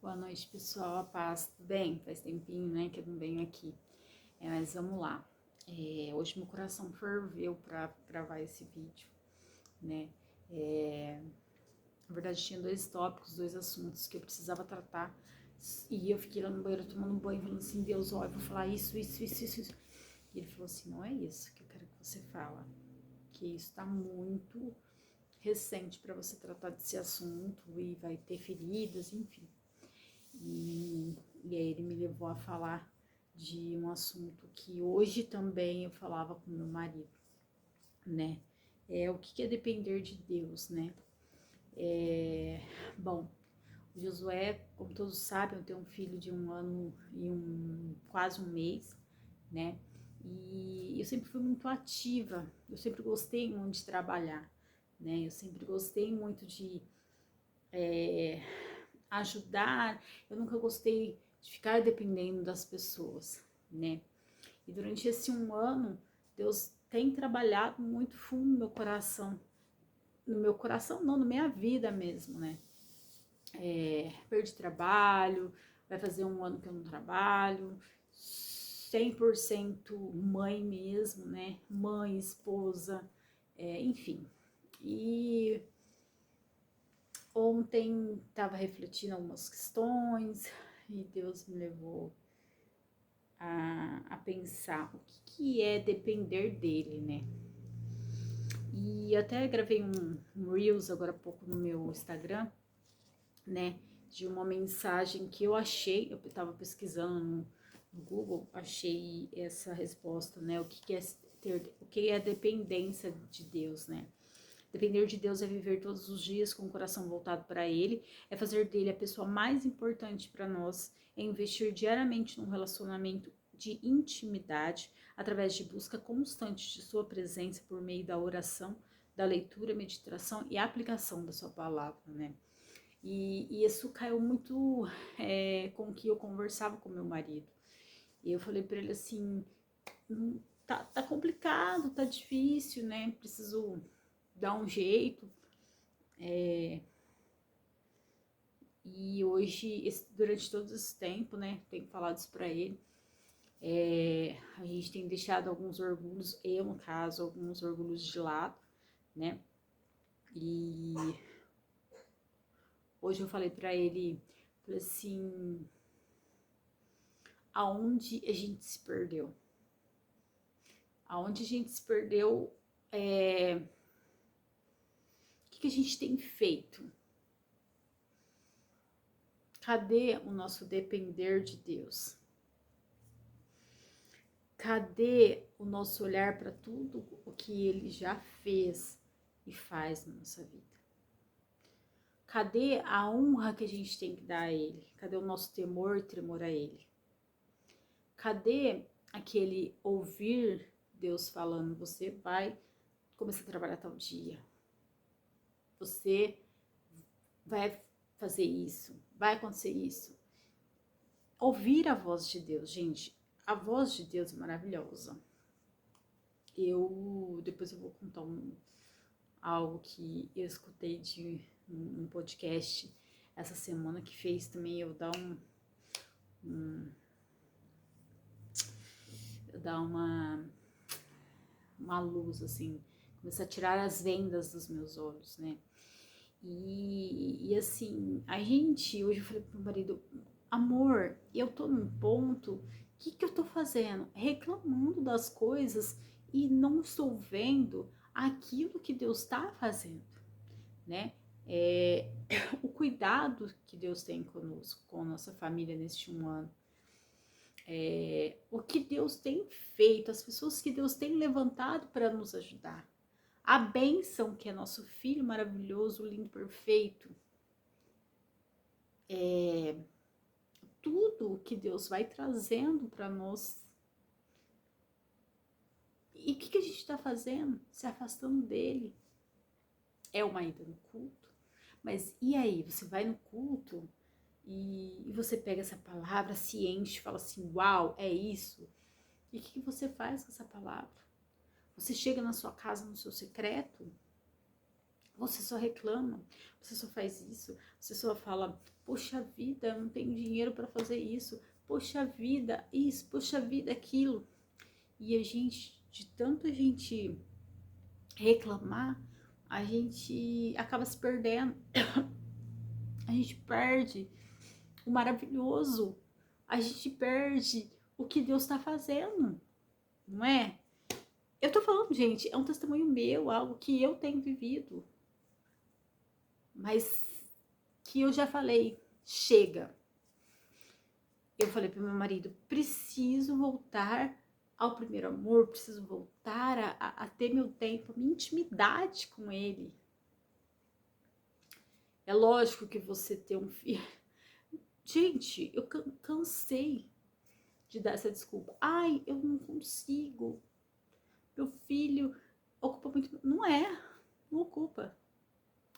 Boa noite, pessoal. A paz, tudo bem? Faz tempinho, né, que eu não venho aqui. Mas vamos lá. Hoje meu coração ferveu para gravar esse vídeo, né? Na verdade, tinha dois tópicos, dois assuntos que eu precisava tratar. E eu fiquei lá no banheiro tomando banho, falando assim: Deus, ó, eu vou falar isso. E ele falou assim: não é isso que eu quero que você fala, que isso tá muito recente para você tratar desse assunto e vai ter feridas, enfim. E aí ele me levou a falar de um assunto que hoje também eu falava com meu marido, né? O que é depender de Deus, né? Bom, o Josué, como todos sabem, eu tenho um filho de 1 ano e quase um mês, né? E eu sempre fui muito ativa, eu sempre gostei muito de trabalhar, né? Eu sempre gostei muito de ajudar, eu nunca gostei de ficar dependendo das pessoas, né? E durante esse 1 ano, Deus tem trabalhado muito fundo no meu coração não, na minha vida mesmo, né? Perdi trabalho, vai fazer 1 ano que eu não trabalho, 100% mãe mesmo, né? Mãe, esposa, enfim. E ontem estava refletindo algumas questões e Deus me levou a pensar o que é depender dele, né? E até gravei um Reels agora há pouco no meu Instagram, né? De uma mensagem que eu achei, eu estava pesquisando no Google, achei essa resposta, né? O que é a dependência de Deus, né? Depender de Deus é viver todos os dias com o coração voltado para Ele, é fazer dele a pessoa mais importante para nós, é investir diariamente num relacionamento de intimidade, através de busca constante de Sua presença por meio da oração, da leitura, meditação e aplicação da Sua palavra, né? E isso caiu muito com o que eu conversava com meu marido. E eu falei para ele assim: tá complicado, tá difícil, né? Preciso dar um jeito. E hoje, durante todo esse tempo, né, tenho falado isso pra ele. A gente tem deixado alguns orgulhos, eu no caso, alguns orgulhos de lado, né? E hoje eu falei pra ele, falei assim, aonde a gente se perdeu? Aonde a gente se perdeu, o que a gente tem feito? Cadê o nosso depender de Deus? Cadê o nosso olhar para tudo o que Ele já fez e faz na nossa vida? Cadê a honra que a gente tem que dar a Ele? Cadê o nosso temor e tremor a Ele? Cadê aquele ouvir Deus falando, você vai começar a trabalhar tal dia? Você vai fazer isso? Vai acontecer isso? Ouvir a voz de Deus, gente, a voz de Deus é maravilhosa. Depois eu vou contar algo que eu escutei de um podcast essa semana que fez também eu dar uma luz, assim, começar a tirar as vendas dos meus olhos, né? E assim, hoje eu falei pro meu marido, amor, eu tô num ponto, o que eu tô fazendo? Reclamando das coisas e não estou vendo aquilo que Deus tá fazendo, né? O cuidado que Deus tem conosco, com a nossa família neste 1 ano. O que Deus tem feito, as pessoas que Deus tem levantado para nos ajudar. A bênção que é nosso filho maravilhoso, lindo, perfeito. Tudo que Deus vai trazendo para nós. E o que a gente está fazendo? Se afastando dele. É uma ida no culto. Mas e aí? Você vai no culto e você pega essa palavra, se enche, fala assim, uau, é isso. E o que você faz com essa palavra? Você chega na sua casa, no seu secreto, Você só reclama, você só faz isso, você só fala, poxa vida, eu não tenho dinheiro para fazer isso, poxa vida, isso, poxa vida, aquilo. E a gente, de tanto a gente reclamar, a gente acaba se perdendo, a gente perde o maravilhoso, a gente perde o que Deus está fazendo, não é? Eu tô falando, gente, é um testemunho meu, algo que eu tenho vivido, mas que eu já falei, chega. Eu falei pro meu marido, preciso voltar ao primeiro amor, preciso voltar a ter meu tempo, minha intimidade com ele. É lógico que você ter um filho. Gente, eu cansei de dar essa desculpa. Ai, eu não consigo. Meu filho ocupa muito. Não é, não ocupa.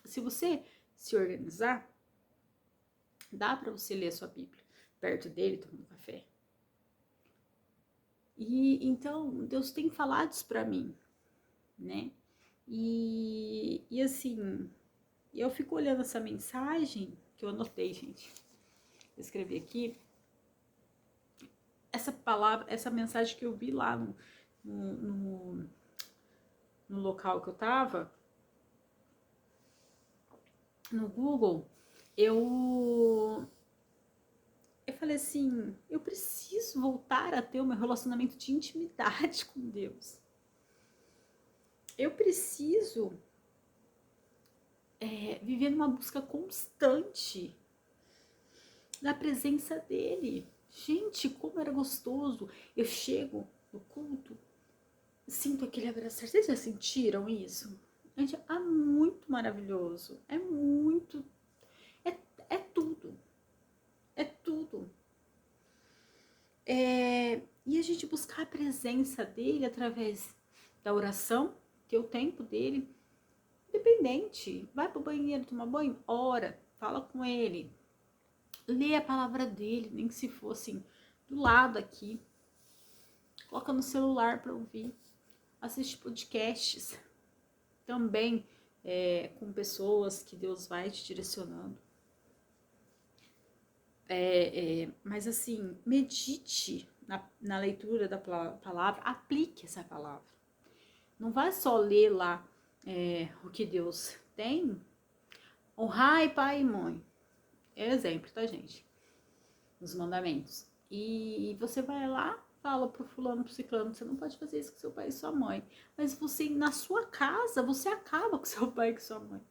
Se você se organizar, dá para você ler a sua Bíblia perto dele, tomando café. E então, Deus tem falado isso para mim, né? E assim, eu fico olhando essa mensagem que eu anotei, gente. Eu escrevi aqui. Essa palavra, essa mensagem que eu vi lá no local que eu tava, no Google, eu falei assim, eu preciso voltar a ter o meu relacionamento de intimidade com Deus. Eu preciso viver numa busca constante da presença dele. Gente, como era gostoso. Eu chego no culto, sinto aquele abraçar. Vocês já sentiram isso? Gente, é muito maravilhoso. É muito. É tudo. É tudo. E a gente buscar a presença dele através da oração, que é o tempo dele, independente. Vai pro banheiro tomar banho? Ora, fala com ele. Lê a palavra dele, nem que se fosse do lado aqui. Coloca no celular para ouvir. Assiste podcasts também com pessoas que Deus vai te direcionando. Mas assim, medite na leitura da palavra, aplique essa palavra. Não vai só ler lá o que Deus tem. Honrai pai e mãe. É exemplo, tá, gente? Nos mandamentos. E você vai lá, fala pro fulano, pro ciclano, você não pode fazer isso com seu pai e sua mãe. Mas você, na sua casa, você acaba com seu pai e com sua mãe.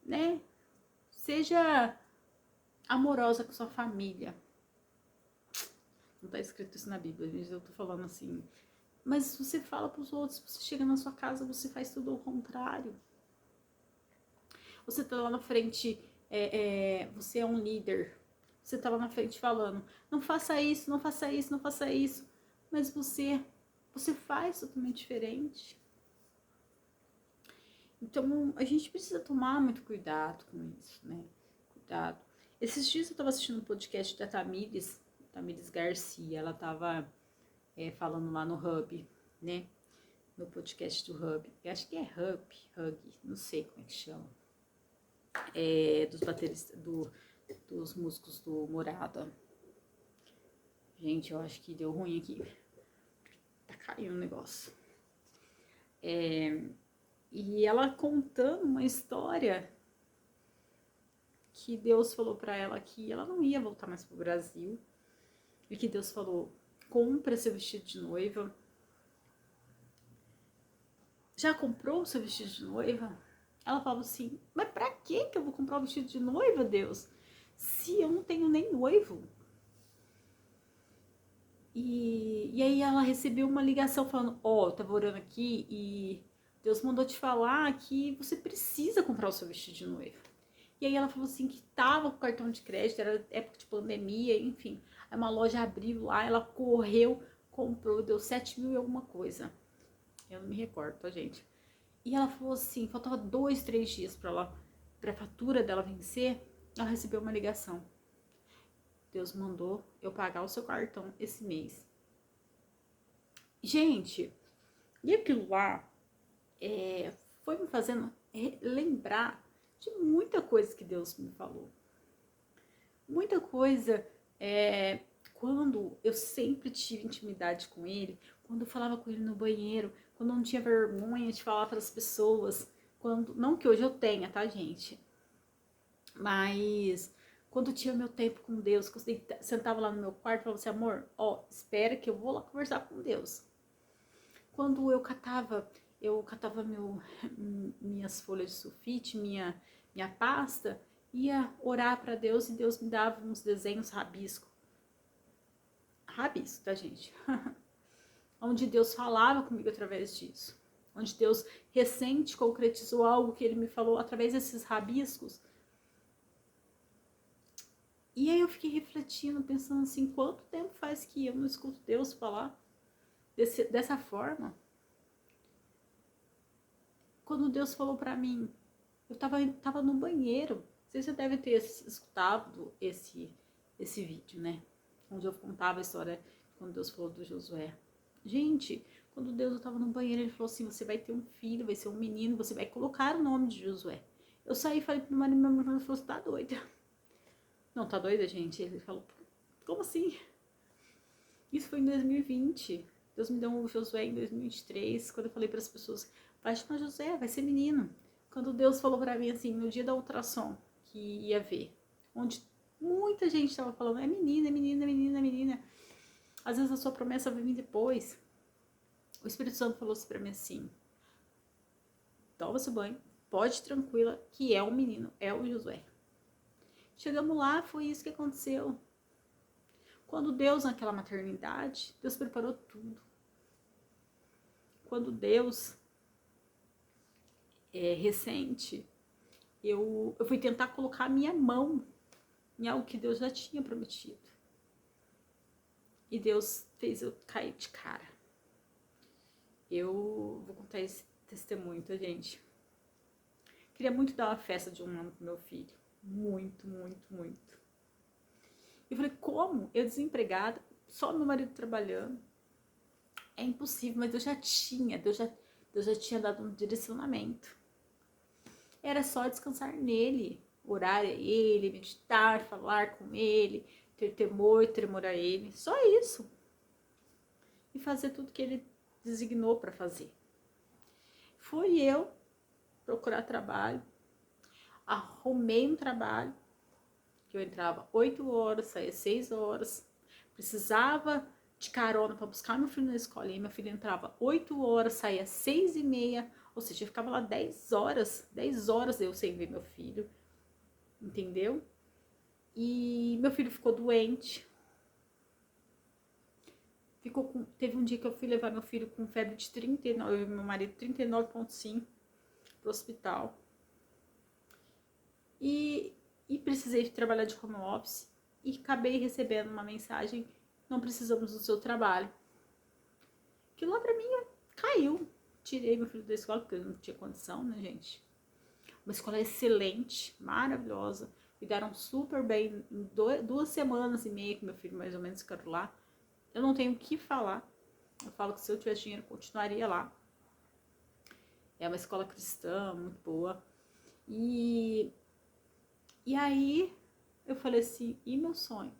Né? Seja amorosa com sua família. Não tá escrito isso na Bíblia, gente, eu tô falando assim. Mas você fala pros outros, você chega na sua casa, você faz tudo ao contrário. Você tá lá na frente, você é um líder. Você tá lá na frente falando, não faça isso, não faça isso, não faça isso. Mas você faz totalmente diferente. Então, a gente precisa tomar muito cuidado com isso, né? Cuidado. Esses dias eu tava assistindo um podcast da Tamires Garcia. Ela tava falando lá no Hub, né? No podcast do Hub. Eu acho que é Hug, não sei como é que chama. Dos bateristas, dos músicos do Morada. Gente, eu acho que deu ruim aqui. Tá caindo o negócio. E ela contando uma história que Deus falou para ela que ela não ia voltar mais pro Brasil. E que Deus falou, compra seu vestido de noiva. Já comprou o seu vestido de noiva? Ela falava assim, mas pra que eu vou comprar um vestido de noiva, Deus? Se eu não tenho nem noivo. E aí ela recebeu uma ligação falando, eu tava orando aqui e Deus mandou te falar que você precisa comprar o seu vestido de noiva. E aí ela falou assim que tava com cartão de crédito, era época de pandemia, enfim. Aí uma loja abriu lá, ela correu, comprou, deu 7 mil e alguma coisa. Eu não me recordo, tá, gente? E ela falou assim, faltava 2, 3 dias pra fatura dela vencer, ela recebeu uma ligação. Deus mandou eu pagar o seu cartão esse mês. Gente, e aquilo lá foi me fazendo lembrar de muita coisa que Deus me falou. Muita coisa, quando eu sempre tive intimidade com Ele, quando eu falava com Ele no banheiro, quando eu não tinha vergonha de falar para as pessoas, quando, não que hoje eu tenha, tá, gente? Mas quando eu tinha meu tempo com Deus, que eu sentava lá no meu quarto e falava assim, amor, ó, espera que eu vou lá conversar com Deus. Quando eu catava minhas folhas de sulfite, minha pasta, ia orar para Deus e Deus me dava uns desenhos rabisco. Rabisco, tá, gente? Onde Deus falava comigo através disso. Onde Deus recente concretizou algo que Ele me falou através desses rabiscos. E aí eu fiquei refletindo, pensando assim, quanto tempo faz que eu não escuto Deus falar dessa forma? Quando Deus falou pra mim, eu tava no banheiro. Não sei se você deve ter escutado esse vídeo, né? Onde eu contava a história quando Deus falou do Josué. Gente, quando Deus eu tava no banheiro, Ele falou assim, você vai ter um filho, vai ser um menino, você vai colocar o nome de Josué. Eu saí e falei pro meu marido, ele falou, você tá doida? Não, tá doida, gente? Ele falou, como assim? Isso foi em 2020. Deus me deu um Josué em 2023, quando eu falei para as pessoas, vai chamar José, vai ser menino. Quando Deus falou para mim assim, no dia da ultrassom, que ia ver, onde muita gente estava falando, é menina, é menina, é menina, é menina. Às vezes a sua promessa vai vir depois. O Espírito Santo falou assim para mim assim, toma seu banho, pode ir tranquila, que é um menino, é o Josué. Chegamos lá, foi isso que aconteceu. Quando Deus, naquela maternidade, Deus preparou tudo. Quando Deus, recente, eu fui tentar colocar a minha mão em algo que Deus já tinha prometido. E Deus fez eu cair de cara. Eu vou contar esse testemunho, tá, gente? Queria muito dar uma festa de 1 ano pro meu filho. Muito, muito, muito. Eu falei, como? Eu desempregada, só meu marido trabalhando. É impossível, mas Deus já tinha dado um direcionamento. Era só descansar nele, orar a ele, meditar, falar com ele, ter temor, tremor a ele. Só isso. E fazer tudo que ele designou para fazer. Fui eu procurar trabalho, arrumei um trabalho, que eu entrava 8 horas, saía 6 horas, precisava de carona para buscar meu filho na escola, e meu filho entrava 8 horas, saía 6h30, ou seja, eu ficava lá 10 horas eu sem ver meu filho, entendeu? E meu filho ficou doente, teve um dia que eu fui levar meu filho com febre de 39, meu marido 39,5 pro hospital, e precisei trabalhar de home office, e acabei recebendo uma mensagem, não precisamos do seu trabalho. Aquilo lá pra mim caiu. Tirei meu filho da escola, porque eu não tinha condição, né, gente? Uma escola excelente, maravilhosa. Cuidaram super bem. Em 2 semanas e meia que meu filho mais ou menos ficou lá. Eu não tenho o que falar. Eu falo que se eu tivesse dinheiro, eu continuaria lá. É uma escola cristã, muito boa. E aí eu falei assim, e meu sonho?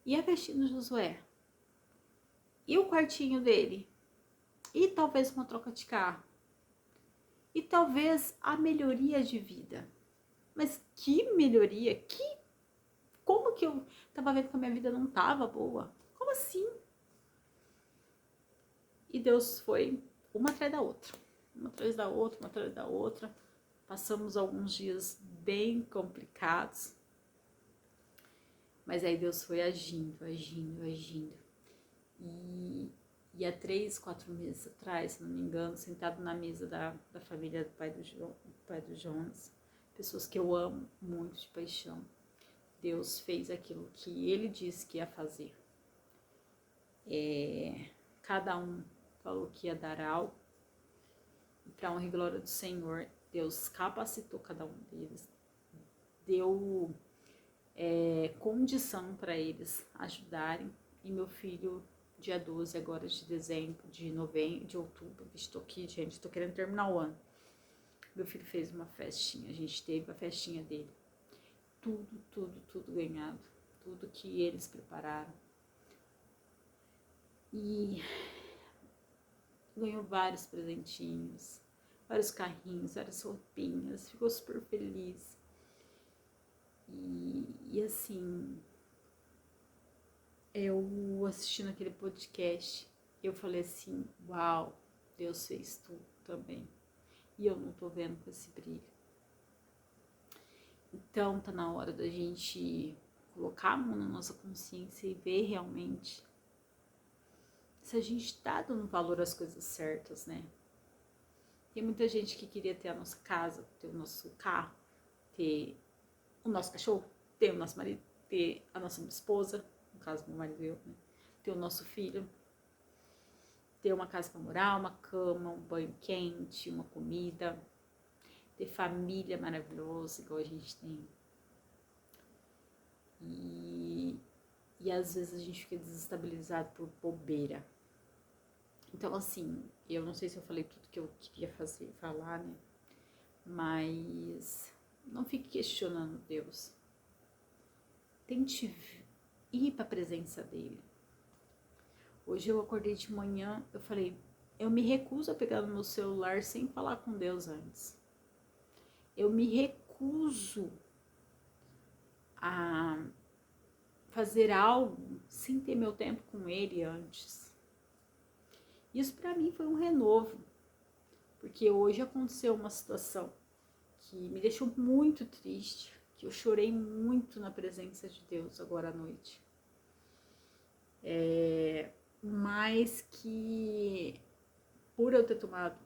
E a festinha do Josué? E o quartinho dele? E talvez uma troca de carro? E talvez a melhoria de vida? Mas que melhoria? Como que eu tava vendo que a minha vida não tava boa? Como assim? E Deus foi uma atrás da outra. Uma atrás da outra, uma atrás da outra. Passamos alguns dias bem complicados. Mas aí Deus foi agindo, agindo, agindo. E há 3, 4 meses atrás, se não me engano, sentado na mesa da família do pai do Jonas, pessoas que eu amo muito de paixão, Deus fez aquilo que Ele disse que ia fazer. Cada um falou que ia dar algo, e para honra e glória do Senhor, Deus capacitou cada um deles, deu condição para eles ajudarem, e meu filho, dia 12 agora de dezembro, de novembro, de outubro, estou aqui, gente, estou querendo terminar o ano. Meu filho fez uma festinha, a gente teve a festinha dele. Tudo ganhado. Tudo que eles prepararam. E ganhou vários presentinhos, vários carrinhos, várias roupinhas. Ficou super feliz. E assim, eu assistindo aquele podcast, eu falei assim, uau, Deus fez tudo também. E eu não tô vendo com esse brilho. Então tá na hora da gente colocar a mão na nossa consciência e ver realmente se a gente tá dando valor às coisas certas, né? Tem muita gente que queria ter a nossa casa, ter o nosso carro, ter o nosso cachorro, ter o nosso marido, ter a nossa esposa, no caso meu marido e eu, né? Ter o nosso filho, ter uma casa para morar, uma cama, um banho quente, uma comida, ter família maravilhosa igual a gente tem. E às vezes a gente fica desestabilizado por bobeira. Então assim, eu não sei se eu falei tudo que eu queria falar, né? Mas não fique questionando Deus. Tente ir para a presença dele. Hoje eu acordei de manhã, eu falei, eu me recuso a pegar no meu celular sem falar com Deus antes. Eu me recuso a fazer algo sem ter meu tempo com ele antes. Isso para mim foi um renovo, porque hoje aconteceu uma situação que me deixou muito triste, que eu chorei muito na presença de Deus agora à noite. Mas que por eu ter tomado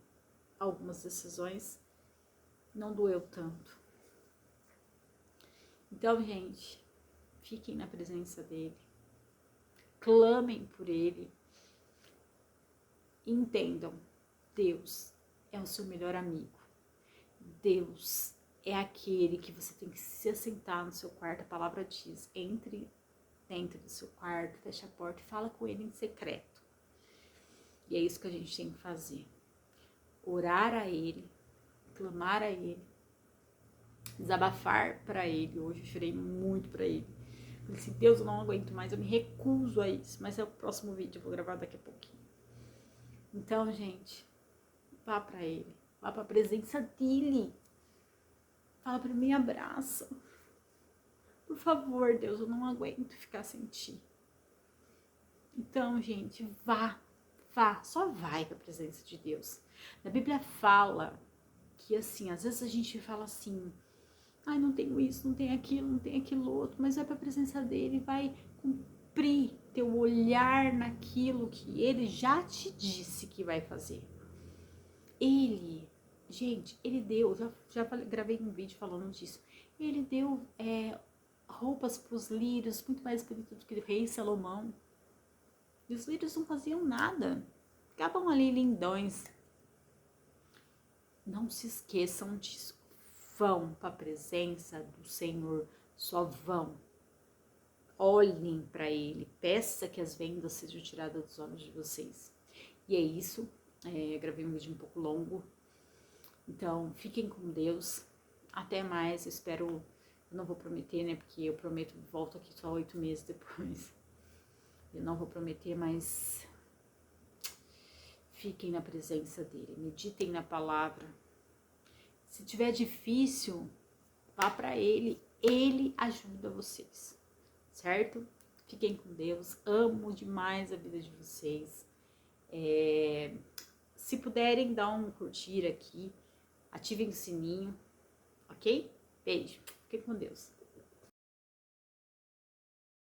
algumas decisões, não doeu tanto. Então, gente, fiquem na presença dele, clamem por ele, entendam, Deus é o seu melhor amigo. Deus é aquele que você tem que se assentar no seu quarto. A palavra diz, entre dentro do seu quarto, fecha a porta e fala com ele em secreto. E é isso que a gente tem que fazer. Orar a ele, clamar a ele, desabafar para ele. Hoje eu chorei muito para ele. Falei assim, Deus, eu não aguento mais, eu me recuso a isso. Mas é o próximo vídeo, eu vou gravar daqui a pouquinho. Então, gente, vá para ele, vá para a presença dele. Fala para mim, abraça. Por favor, Deus, eu não aguento ficar sem ti. Então, gente, vá, só vai para a presença de Deus. Na Bíblia fala que, assim, às vezes a gente fala assim, ai, não tenho isso, não tenho aquilo outro, mas vai para a presença dele, vai cumprir teu olhar naquilo que ele já te disse que vai fazer. Ele, gente, ele deu, já gravei um vídeo falando disso, ele deu roupas para os lírios muito mais bonitas do que o rei Salomão. E os lírios não faziam nada, ficavam ali lindões. Não se esqueçam disso. Vão para a presença do Senhor, só vão. Olhem para ele, peça que as vendas sejam tiradas dos olhos de vocês. E é isso, gravei um vídeo um pouco longo, então fiquem com Deus, até mais, eu espero, eu não vou prometer, né, porque eu prometo, volto aqui só 8 meses depois, eu não vou prometer, mas fiquem na presença dele, meditem na palavra. Se tiver difícil, vá para ele ajuda vocês, certo? Fiquem com Deus, amo demais a vida de vocês. Se puderem, dá um curtir aqui, ativem o sininho, ok? Beijo, fiquem com Deus.